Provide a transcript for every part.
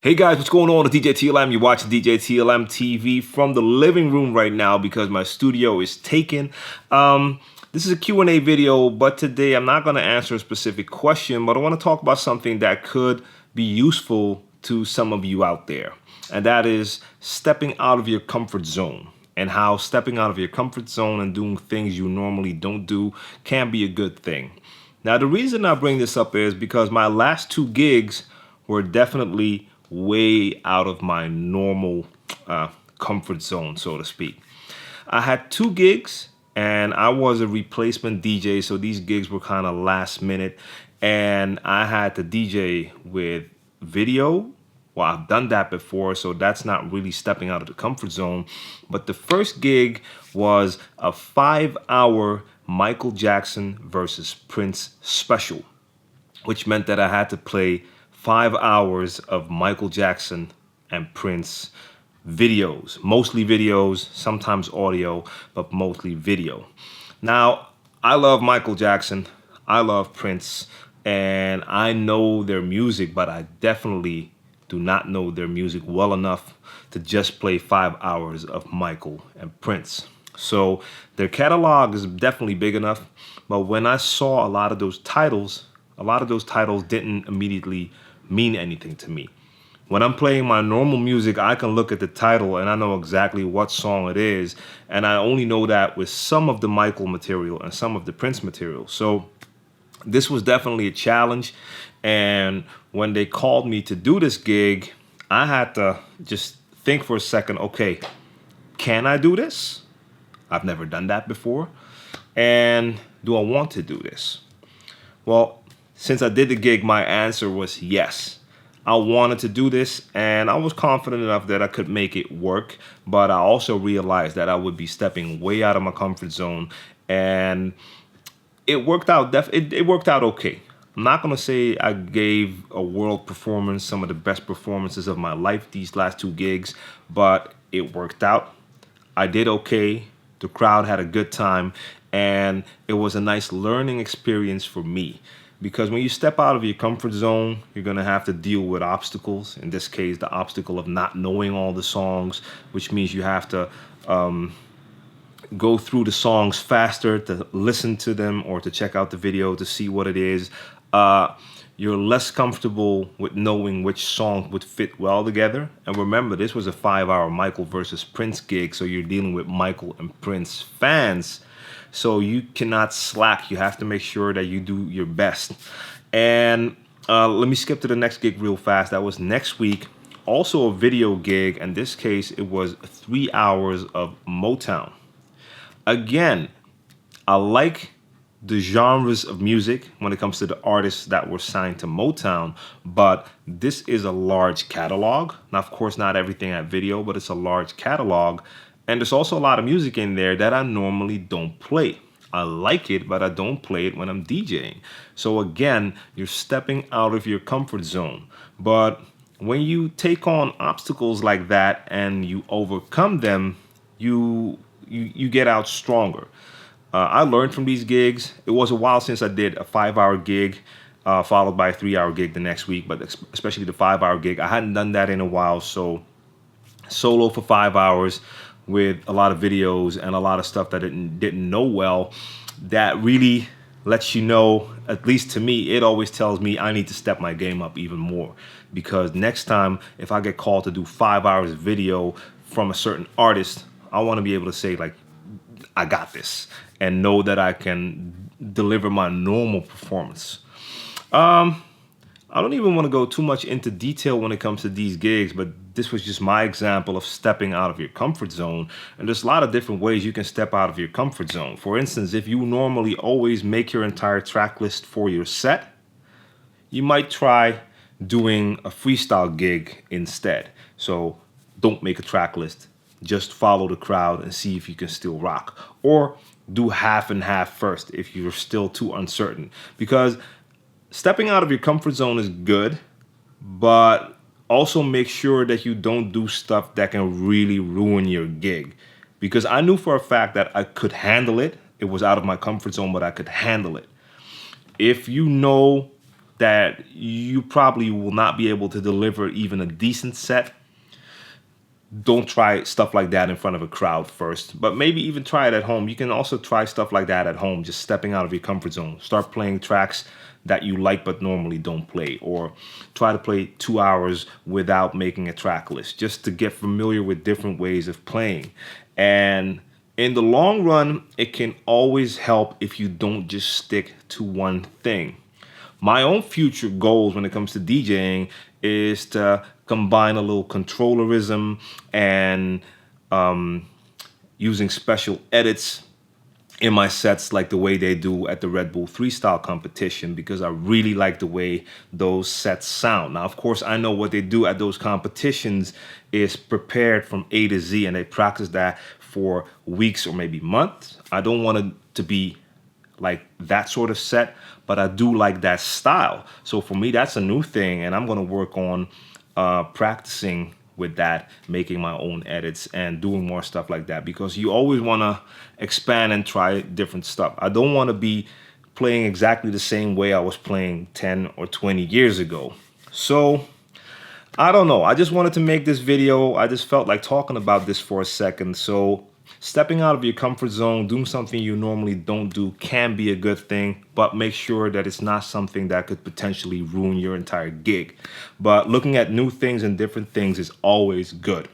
Hey guys, what's going on? It's djTLM. You're watching djTLMtv from the living room right now because my studio is taken. This is a Q&A video, but today I'm not going to answer a specific question, but I want to talk about something that could be useful to some of you out there. And that is stepping out of your comfort zone, and how stepping out of your comfort zone and doing things you normally don't do can be a good thing. Now, the reason I bring this up is because my last two gigs were definitely way out of my normal comfort zone, so to speak. I had two gigs and I was a replacement DJ, so these gigs were kind of last minute, and I had to DJ with video. Well, I've done that before, so that's not really stepping out of the comfort zone. But the first gig was a 5-hour Michael Jackson versus Prince special, which meant that I had to play 5 hours of Michael Jackson and Prince videos, mostly videos, sometimes audio, but mostly video. Now, I love Michael Jackson, I love Prince, and I know their music, but I definitely do not know their music well enough to just play 5 hours of Michael and Prince. So their catalog is definitely big enough, but when I saw a lot of those titles didn't immediately mean anything to me. When I'm playing my normal music, I can look at the title and I know exactly what song it is, and I only know that with some of the Michael material and some of the Prince material. So this was definitely a challenge, and when they called me to do this gig, I had to just think for a second, okay, can I do this? I've never done that before, and do I want to do this? Well, since I did the gig, my answer was yes. I wanted to do this, and I was confident enough that I could make it work, but I also realized that I would be stepping way out of my comfort zone, and it worked out. It worked out okay. I'm not gonna say I gave a world performance, some of the best performances of my life these last two gigs, but it worked out. I did okay. The crowd had a good time, and it was a nice learning experience for me. Because when you step out of your comfort zone, you're gonna have to deal with obstacles. In this case, the obstacle of not knowing all the songs, which means you have to go through the songs faster to listen to them or to check out the video to see what it is. You're less comfortable with knowing which song would fit well together. And remember, this was a 5-hour Michael versus Prince gig, so you're dealing with Michael and Prince fans. So you cannot slack. You have to make sure that you do your best. And let me skip to the next gig real fast. That was next week. Also a video gig. In this case, it was 3 hours of Motown. Again, I like the genres of music when it comes to the artists that were signed to Motown, but this is a large catalog. Now, of course, not everything at video, but it's a large catalog. And there's also a lot of music in there that I normally don't play. I like it, but I don't play it when I'm DJing. So again, you're stepping out of your comfort zone. But when you take on obstacles like that and you overcome them, you get out stronger. I learned from these gigs. It was a while since I did a 5-hour gig, followed by a 3-hour gig the next week, but especially the 5-hour gig. I hadn't done that in a while, so solo for 5 hours with a lot of videos and a lot of stuff that I didn't know well, that really lets you know, at least to me, it always tells me I need to step my game up even more. Because next time, if I get called to do 5 hours of video from a certain artist, I want to be able to say, like, I got this, and know that I can deliver my normal performance. I don't even want to go too much into detail when it comes to these gigs, but this was just my example of stepping out of your comfort zone. And there's a lot of different ways you can step out of your comfort zone. For instance, if you normally always make your entire track list for your set, you might try doing a freestyle gig instead. So don't make a track list. Just follow the crowd and see if you can still rock. Or do half and half first if you're still too uncertain. Because stepping out of your comfort zone is good, but also make sure that you don't do stuff that can really ruin your gig. Because I knew for a fact that I could handle it. It was out of my comfort zone, but I could handle it. If you know that you probably will not be able to deliver even a decent set, don't try stuff like that in front of a crowd first, but maybe even try it at home. You can also try stuff like that at home, just stepping out of your comfort zone. Start playing tracks that you like but normally don't play, or try to play 2 hours without making a track list, just to get familiar with different ways of playing. And in the long run, it can always help if you don't just stick to one thing. My own future goals when it comes to DJing is to combine a little controllerism and using special edits in my sets, like the way they do at the Red Bull Freestyle competition, because I really like the way those sets sound. Now, of course, I know what they do at those competitions is prepared from A to Z, and they practice that for weeks or maybe months. I don't want it to be like that sort of set, but I do like that style. So for me, that's a new thing, and I'm going to work on practicing with that, making my own edits and doing more stuff like that, because you always want to expand and try different stuff. I don't want to be playing exactly the same way I was playing 10 or 20 years ago. So I don't know, I just wanted to make this video. I just felt like talking about this for a second. So stepping out of your comfort zone, doing something you normally don't do, can be a good thing, but make sure that it's not something that could potentially ruin your entire gig. But looking at new things and different things is always good.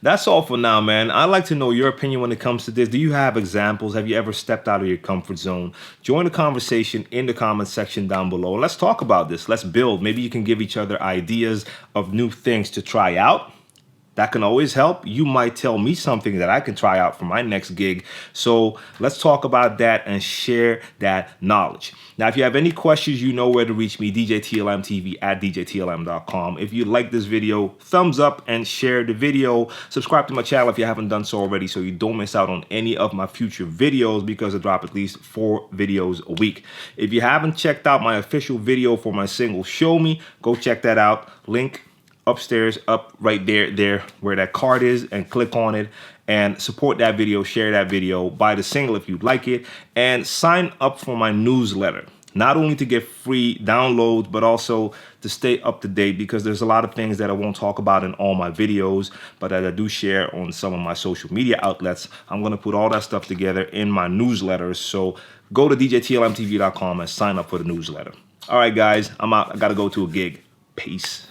That's all for now, man. I'd like to know your opinion when it comes to this. Do you have examples? Have you ever stepped out of your comfort zone? Join the conversation in the comment section down below. Let's talk about this. Let's build. Maybe you can give each other ideas of new things to try out. That can always help. You might tell me something that I can try out for my next gig. So let's talk about that and share that knowledge. Now, if you have any questions, you know where to reach me, djTLMtv at djTLM.com. If you like this video, thumbs up and share the video. Subscribe to my channel if you haven't done so already, so you don't miss out on any of my future videos, because I drop at least 4 videos a week. If you haven't checked out my official video for my single Show Me, go check that out. Link upstairs, up right there where that card is, and click on it and support that video, share that video, buy the single if you'd like it, and sign up for my newsletter. Not only to get free downloads, but also to stay up to date, because there's a lot of things that I won't talk about in all my videos, but that I do share on some of my social media outlets. I'm going to put all that stuff together in my newsletters. So go to djTLMtv.com and sign up for the newsletter. All right, guys, I'm out. I got to go to a gig. Peace.